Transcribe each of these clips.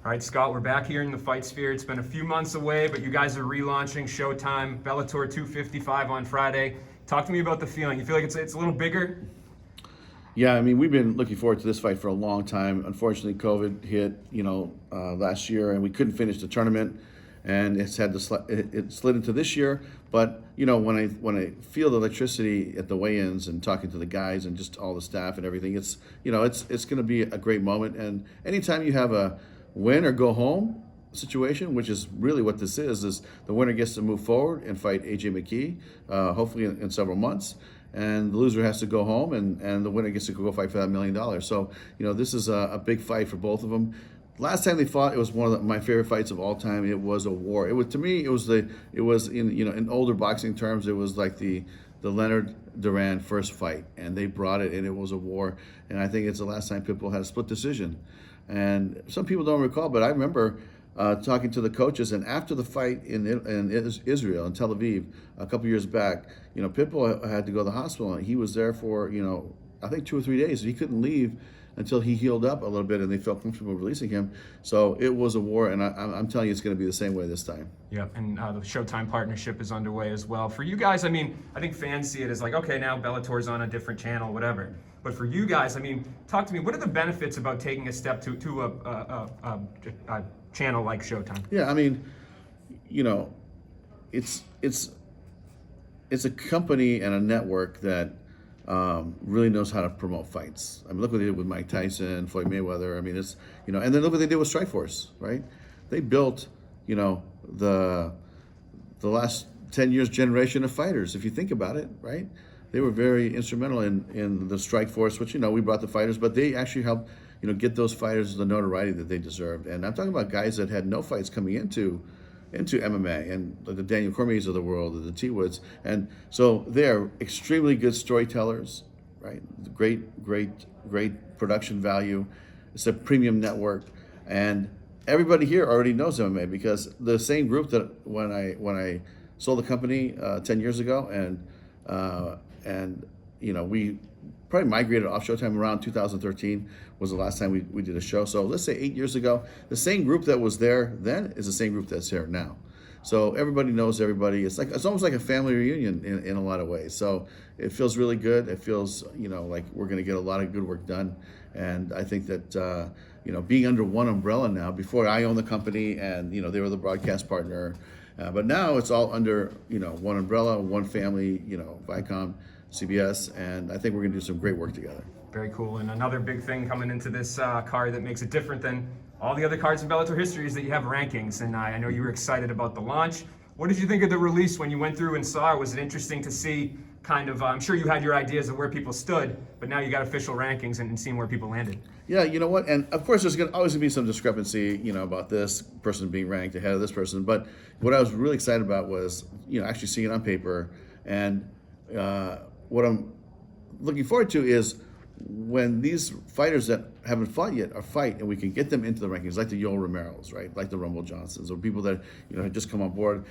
All right, Scott, we're back here in the fight sphere. It's been a few months away, but you guys are relaunching Showtime, Bellator 255 on Friday. Talk to me about the feeling. You feel like it's a little bigger? Yeah, I mean, we've been looking forward to this fight for a long time. Unfortunately, COVID hit, last year, and we couldn't finish the tournament, and it slid into this year. But when I feel the electricity at the weigh-ins and talking to the guys and just all the staff and everything, it's going to be a great moment. And anytime you have a win or go home situation, which is really what this is the winner gets to move forward and fight AJ McKee, hopefully in several months. And the loser has to go home, and the winner gets to go fight for that $1 million. So, this is a big fight for both of them. Last time they fought, it was one of my favorite fights of all time. It was a war. It was in older boxing terms, it was like the Leonard Duran first fight, and they brought it, and it was a war. And I think it's the last time Pitbull had a split decision. And some people don't recall, but I remember talking to the coaches, and after the fight in Israel, in Tel Aviv, a couple years back, Pitbull had to go to the hospital, and he was there for, I think 2 or 3 days. He couldn't leave until he healed up a little bit and they felt comfortable releasing him. So it was a war, and I'm telling you, it's going to be the same way this time. Yeah, and the Showtime partnership is underway as well. For you guys, I think fans see it as like, okay, now Bellator's on a different channel, whatever. But for you guys, talk to me. What are the benefits about taking a step to a channel like Showtime? Yeah, it's a company and a network that really knows how to promote fights. Look what they did with Mike Tyson, Floyd Mayweather. And then look what they did with Strikeforce, right? They built, the last 10 years generation of fighters. If you think about it, right? They were very instrumental in the Strikeforce, which we brought the fighters, but they actually helped get those fighters the notoriety that they deserved. And I'm talking about guys that had no fights coming into MMA, and the Daniel Cormiers of the world, the T Woods, and so they're extremely good storytellers, right? Great production value. It's a premium network, and everybody here already knows MMA because the same group that when I sold the company 10 years ago, and we probably migrated off Showtime around 2013 was the last time we did a show. So let's say 8 years ago, the same group that was there then is the same group that's here now. So everybody knows everybody. It's almost like a family reunion in a lot of ways. So it feels really good. It feels like we're going to get a lot of good work done. And I think that being under one umbrella now. Before I owned the company, and they were the broadcast partner, but now it's all under one umbrella, one family. Viacom, CBS, and I think we're going to do some great work together. Very cool. And another big thing coming into this card that makes it different than all the other cards in Bellator history is that you have rankings. And I know you were excited about the launch. What did you think of the release when you went through and saw it? Was it interesting to see I'm sure you had your ideas of where people stood, but now you got official rankings and seeing where people landed? Yeah, you know what? And of course, there's always going to be some discrepancy, about this person being ranked ahead of this person. But what I was really excited about was, actually seeing it on paper. And what I'm looking forward to is when these fighters that haven't fought yet are fight, and we can get them into the rankings, like the Yoel Romeros, right? Like the Rumble Johnsons, or people that had just come on board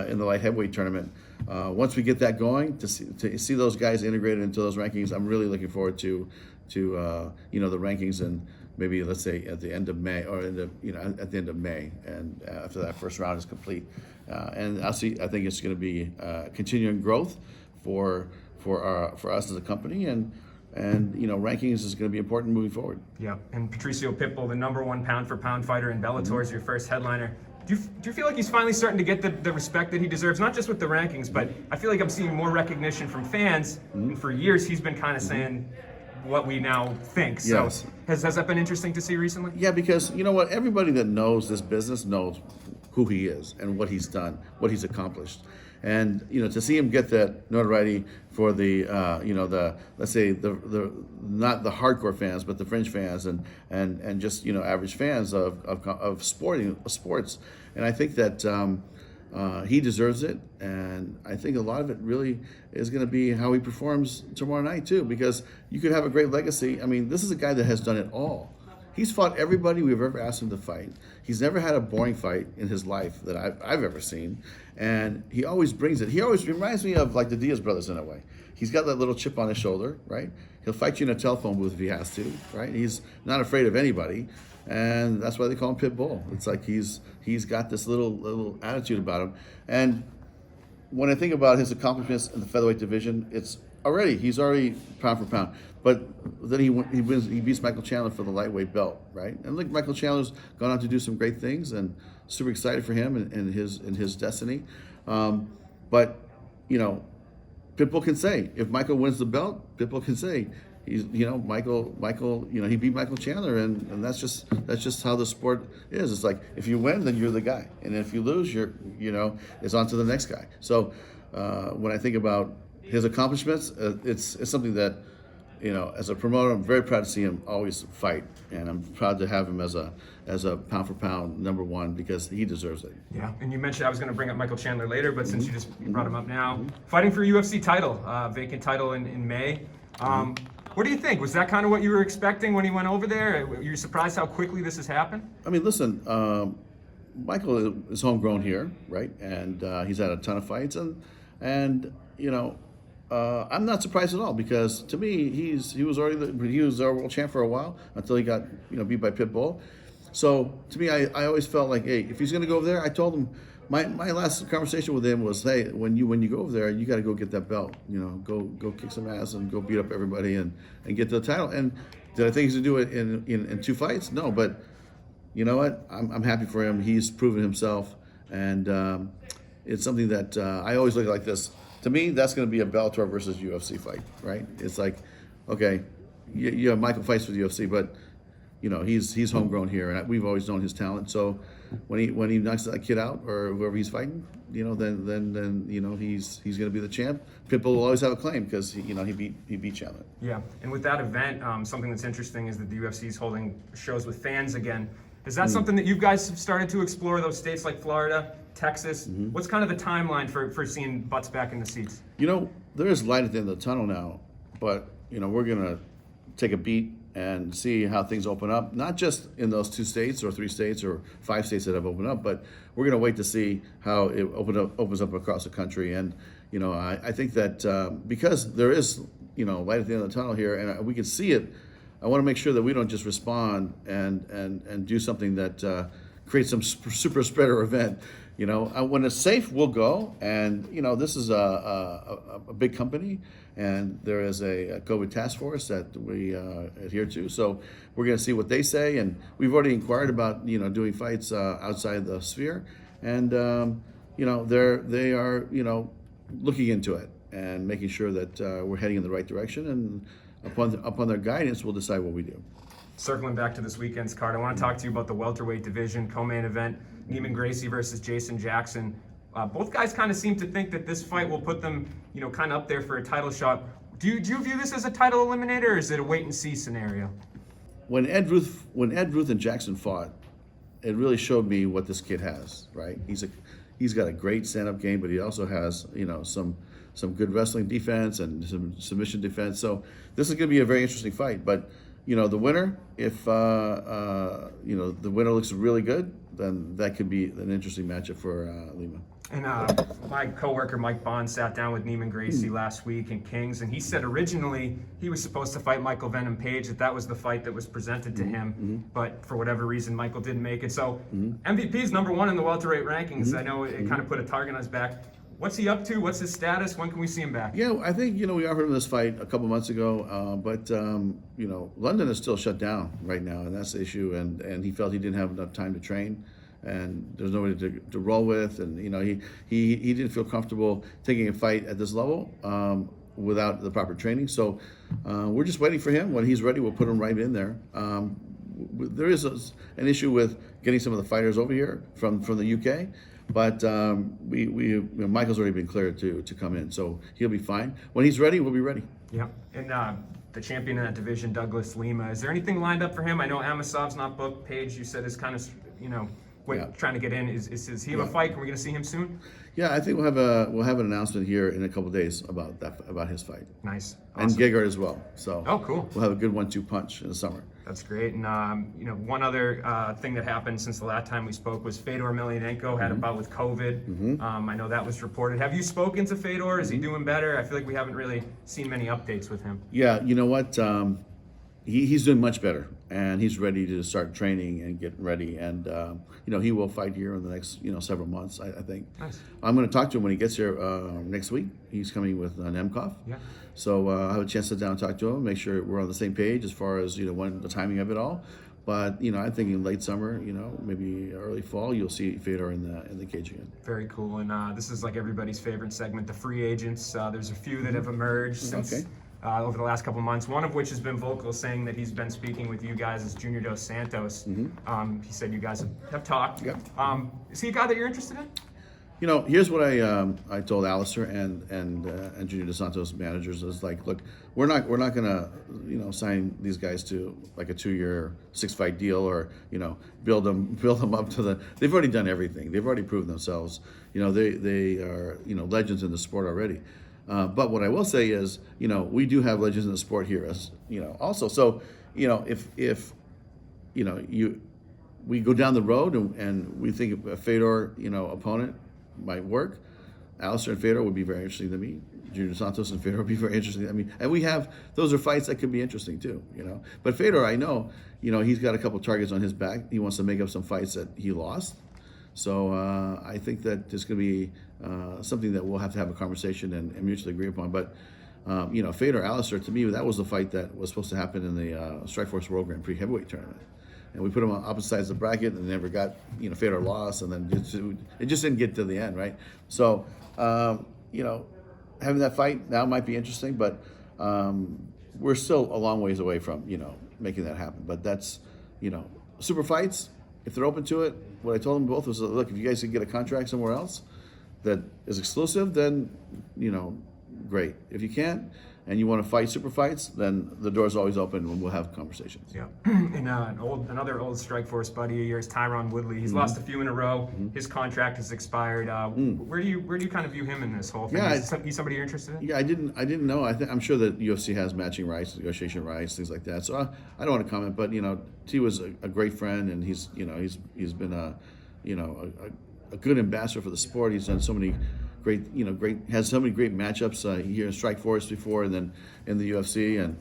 in the light heavyweight tournament. Once we get that going, to see those guys integrated into those rankings, I'm really looking forward to the rankings, and maybe let's say at the end of May, or at the end of May, and after that first round is complete. And I think it's going to be continuing growth for us as a company, and rankings is going to be important moving forward. Yeah, and Patricio Pitbull, the #1 pound-for-pound fighter in Bellator, is your first headliner. Do you feel like he's finally starting to get the respect that he deserves, not just with the rankings, but I feel like I'm seeing more recognition from fans, and for years he's been kind of saying what we now think. So yes. Has that been interesting to see recently? Yeah, because everybody that knows this business knows who he is and what he's done, what he's accomplished. And to see him get that notoriety for the let's say the not the hardcore fans, but the fringe fans and just average fans of sports, and I think that he deserves it, and I think a lot of it really is going to be how he performs tomorrow night too, because you could have a great legacy. This is a guy that has done it all. He's fought everybody we've ever asked him to fight. He's never had a boring fight in his life that I've ever seen. And he always brings it. He always reminds me of like the Diaz brothers in a way. He's got that little chip on his shoulder, right? He'll fight you in a telephone booth if he has to, right? He's not afraid of anybody. and that's why they call him Pit Bull. It's like he's got this little attitude about him. And when I think about his accomplishments in the featherweight division, he's already pound for pound. But then he beats Michael Chandler for the lightweight belt, right? And look, Michael Chandler's gone on to do some great things, and super excited for him and his destiny. But Pitbull can say, if Michael wins the belt, Pitbull can say, Michael, he beat Michael Chandler, and that's just how the sport is. It's like, if you win, then you're the guy, and if you lose, it's on to the next guy. So when I think about his accomplishments, it's something that, as a promoter, I'm very proud to see him always fight, and I'm proud to have him as a pound for pound number one, because he deserves it. Yeah, and you mentioned I was going to bring up Michael Chandler later, but since you brought him up now, fighting for a UFC title, vacant title in May. What do you think? Was that kind of what you were expecting when he went over there? Were you surprised how quickly this has happened? I mean, listen, Michael is homegrown here, right? And he's had a ton of fights, and I'm not surprised at all, because to me he was our world champ for a while until he got beat by Pitbull. So to me, I always felt like, hey, if he's going to go over there, I told him my last conversation with him was, hey, when you go over there, you got to go get that belt. Go kick some ass and go beat up everybody and get the title. And did I think he's going to do it in 2 fights? No, but you know what? I'm happy for him. He's proven himself, and it's something that I always look at like this. To me, that's going to be a Bellator versus UFC fight, right? It's like, okay, you have Michael fights for the UFC, but he's homegrown here, and we've always known his talent. So when he knocks that kid out, or whoever he's fighting, then he's going to be the champ. Pitbull will always have a claim, because he beat Chandler. Yeah, and with that event, something that's interesting is that the UFC is holding shows with fans again. Is that something that you guys have started to explore? Those states like Florida, Texas. What's kind of the timeline for seeing butts back in the seats? There is light at the end of the tunnel now, but we're going to take a beat and see how things open up, not just in those 2 states or 3 states or 5 states that have opened up, but we're going to wait to see how it opens up across the country. And I think that because there is light at the end of the tunnel here, and we can see it, I want to make sure that we don't just respond and do something that creates some super spreader event. When it's safe, we'll go. And this is a big company, and there is a COVID task force that we adhere to. So we're going to see what they say, and we've already inquired about doing fights outside the sphere, and they are looking into it and making sure that we're heading in the right direction. And upon their guidance, we'll decide what we do. Circling back to this weekend's card, I want to talk to you about the welterweight division co-main event, Neiman Gracie versus Jason Jackson. Both guys kind of seem to think that this fight will put them, kind of up there for a title shot. Do you view this as a title eliminator, or is it a wait and see scenario? When Ed Ruth and Jackson fought, it really showed me what this kid has. Right? He's got a great stand-up game, but he also has some good wrestling defense and some submission defense. So this is going to be a very interesting fight. But the winner, if the winner looks really good, then that could be an interesting matchup for Lima. And my coworker Mike Bond sat down with Neiman Gracie last week in Kings, and he said originally he was supposed to fight Michael Venom Page, that was the fight that was presented to him, but for whatever reason Michael didn't make it. So MVP's number 1 in the welterweight rankings. I know it kind of put a target on his back. What's he up to? What's his status? When can we see him back? Yeah, I think we offered him this fight a couple months ago, but London is still shut down right now, and that's the issue. And he felt he didn't have enough time to train, and there's nobody to roll with, and he didn't feel comfortable taking a fight at this level without the proper training. So we're just waiting for him. When he's ready, we'll put him right in there. There is an issue with getting some of the fighters over here from the UK. But Michael's already been cleared to come in, so he'll be fine. When he's ready, we'll be ready. Yeah, and the champion in that division, Douglas Lima, is there anything lined up for him? I know Amasov's not booked. Page, you said, is kind of trying to get in. Is he have a fight? Are we going to see him soon? Yeah, I think we'll have an announcement here in a couple of days about his fight. Nice. Awesome. And Gegard as well. So cool. We'll have a good 1-2 punch in the summer. That's great. And one other thing that happened since the last time we spoke was Fedor Emelianenko had a bout with COVID. I know that was reported. Have you spoken to Fedor? Is he doing better? I feel like we haven't really seen many updates with him. Yeah, you know what? he's doing much better, and he's ready to start training and get ready. And he will fight here in the next several months. I think. Nice. I'm going to talk to him when he gets here next week. He's coming with an MCOF. Yeah. So I'll have a chance to sit down and talk to him, make sure we're on the same page as far as when the timing of it all. But I'm thinking late summer, maybe early fall, you'll see Fedor in the cage again. Very cool. And this is like everybody's favorite segment, the free agents. There's a few that have emerged since over the last couple of months. One of which has been vocal, saying that he's been speaking with you guys as Junior Dos Santos. He said you guys have talked. Yep. Is he a guy that you're interested in? Here's what I told Alistair and Junior Dos Santos managers is like, look, we're not gonna sign these guys to like a 2-year 6-fight deal or build them up to the. They've already done everything. They've already proven themselves. They are legends in the sport already. But what I will say is we do have legends in the sport here as also. So if we go down the road and we think a Fedor opponent might work, Alistair and Fedor would be very interesting to me. Junior Dos Santos and Fedor would be very interesting. I mean, and those are fights that could be interesting too, But Fedor, I know, he's got a couple targets on his back. He wants to make up some fights that he lost. So I think that there's going to be something that we'll have to have a conversation and mutually agree upon. But Fedor, Alistair, to me, that was the fight that was supposed to happen in the Strikeforce World Grand Prix heavyweight tournament. And we put them on opposite sides of the bracket and never got, Fedor lost, and then it just didn't get to the end, right? So, having that fight now might be interesting, but we're still a long ways away from, making that happen. But that's, super fights, if they're open to it, what I told them both was, look, if you guys can get a contract somewhere else that is exclusive, then, great. If you can't, and you want to fight super fights, then the door's always open and we'll have conversations. Yeah. And another old Strikeforce buddy of yours, Tyron Woodley. He's lost a few in a row. His contract has expired. Where do you kind of view him in this whole thing? Yeah, He's somebody you're interested in? Yeah, I didn't know. I'm sure that UFC has matching rights, negotiation rights, things like that. So I don't want to comment, but T was a great friend, and he's been a good ambassador for the sport. He's done so many has so many great matchups here in Strikeforce before, and then in the UFC, and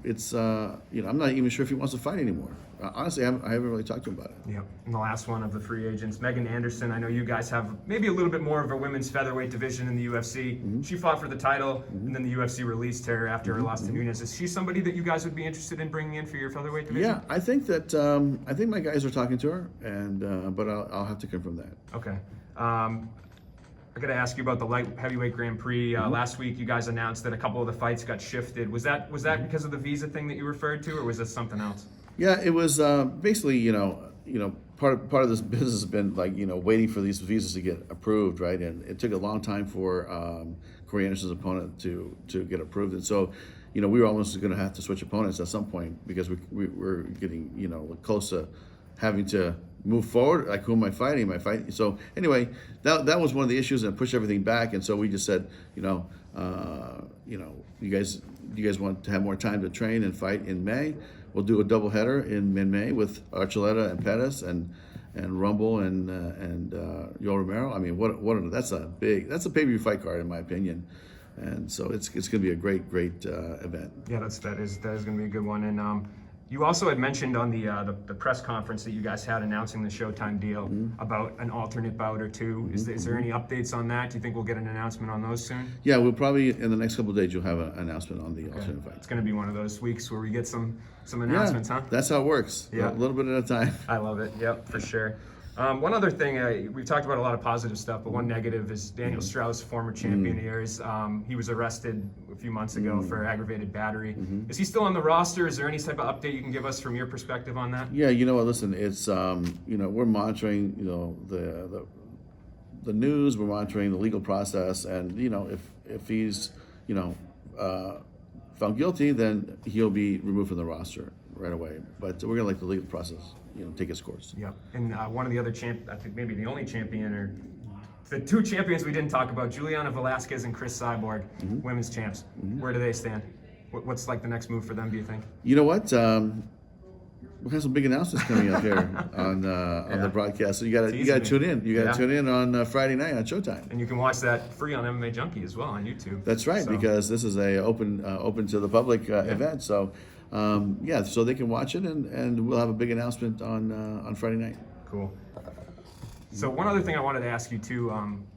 it's I'm not even sure if he wants to fight anymore. Honestly, I haven't really talked to him about it. Yeah. And the last one of the free agents, Megan Anderson. I know you guys have maybe a little bit more of a women's featherweight division in the UFC. She fought for the title, and then the UFC released her after her loss to Nunes. Is she somebody that you guys would be interested in bringing in for your featherweight division? Yeah, I think that I think my guys are talking to her, and but I'll have to confirm that. Okay. I got to ask you about the light heavyweight Grand Prix. Last week, you guys announced that a couple of the fights got shifted. Was that because of the visa thing that you referred to, or was this something else? Yeah, it was basically part of this business has been like waiting for these visas to get approved, right? And it took a long time for Corey Anderson's opponent to get approved, and so we were almost going to have to switch opponents at some point because we were getting close to having to move forward. Like, who am I fighting? So anyway, that was one of the issues, and pushed everything back. And so we just said, you guys want to have more time to train and fight in May? We'll do a doubleheader in May with Archuleta and Pettis and Rumble and Yoel Romero. I mean, that's a pay-per-view fight card in my opinion. And so it's going to be a great event. Yeah, that is going to be a good one. And you also had mentioned on the press conference that you guys had announcing the Showtime deal about an alternate bout or two. Is there any updates on that? Do you think we'll get an announcement on those soon? Yeah, we'll probably in the next couple of days you'll have an announcement on the alternate fight. It's going to be one of those weeks where we get some announcements, huh? That's how it works. Yeah, a little bit at a time. I love it. Yep, for sure. One other thing, we've talked about a lot of positive stuff, but one negative is Daniel Strauss, former champion of yours. He was arrested a few months ago for aggravated battery. Is he still on the roster? Is there any type of update you can give us from your perspective on that? Yeah, listen, it's we're monitoring the news, we're monitoring the legal process, and if he's found guilty, then he'll be removed from the roster right away. But we're gonna let the legal process take its course. Yeah, and one of the other I think maybe the only champion, or the two champions we didn't talk about, Juliana Velasquez and Chris Cyborg, women's champs. Where do they stand? What's like the next move for them, do you think? You know what? we have some big announcements coming up here on the broadcast. So you got to tune in. You got to tune in on Friday night on Showtime. And you can watch that free on MMA Junkie as well on YouTube. That's right, because this is a open to the public event. So so they can watch it, and we'll have a big announcement on Friday night. Cool. So one other thing I wanted to ask you too,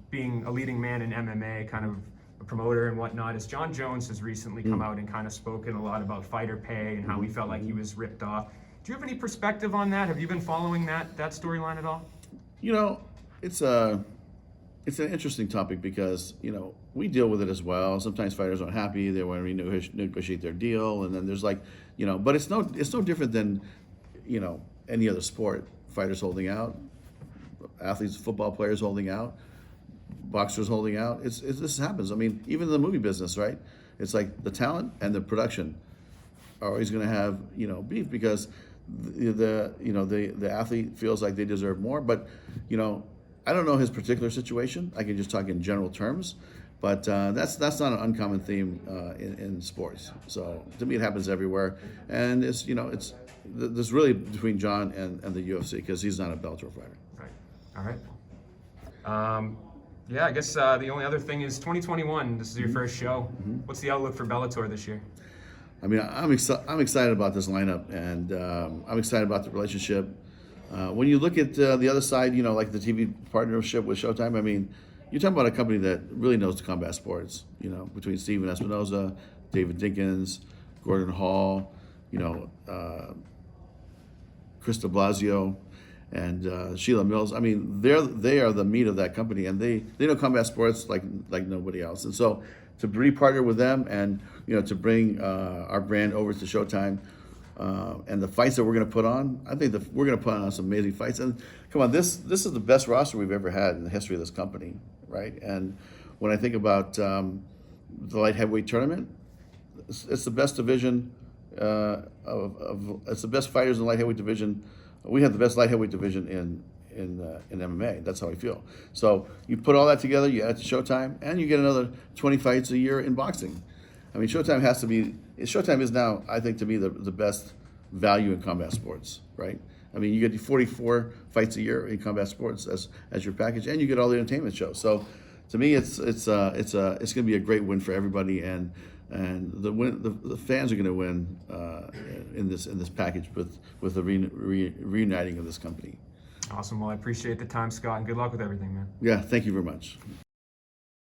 being a leading man in MMA, kind of a promoter and whatnot, is John Jones has recently come out and kind of spoken a lot about fighter pay and how he felt like he was ripped off. Do you have any perspective on that? Have you been following that storyline at all? You know, it's an interesting topic because, we deal with it as well. Sometimes fighters aren't happy, they want to renegotiate their deal, and then there's but it's no different than, any other sport. Fighters holding out, athletes, football players holding out, boxers holding out. This happens. I mean, even in the movie business, right? It's like the talent and the production are always going to have, beef because the athlete feels like they deserve more. But, I don't know his particular situation. I can just talk in general terms. But that's not an uncommon theme in sports. So to me, it happens everywhere, and there's really between John and the UFC because he's not a Bellator fighter. Right. All right. I guess the only other thing is 2021. This is your first show. What's the outlook for Bellator this year? I mean, I'm excited about this lineup, and I'm excited about the relationship. When you look at the other side, like the TV partnership with Showtime, I mean, you're talking about a company that really knows the combat sports, between Steven Espinoza, David Dinkins, Gordon Hall, Chris de Blasio, and Sheila Mills. I mean, they are the meat of that company, and they know combat sports like nobody else. And so to partner with them and, to bring our brand over to Showtime, and the fights that we're going to put on, I think we're going to put on some amazing fights. And come on, this is the best roster we've ever had in the history of this company, right? And when I think about the light heavyweight tournament, it's the best division it's the best fighters in the light heavyweight division. We have the best light heavyweight division in MMA. That's how I feel. So you put all that together, you add it to Showtime, and you get another 20 fights a year in boxing. I mean, Showtime is now, I think, to me, the best value in combat sports, right? I mean, you get 44 fights a year in combat sports as your package, and you get all the entertainment shows. So, to me, it's going to be a great win for everybody, and the fans are going to win in this package with the reuniting of this company. Awesome. Well, I appreciate the time, Scott, and good luck with everything, man. Yeah, thank you very much.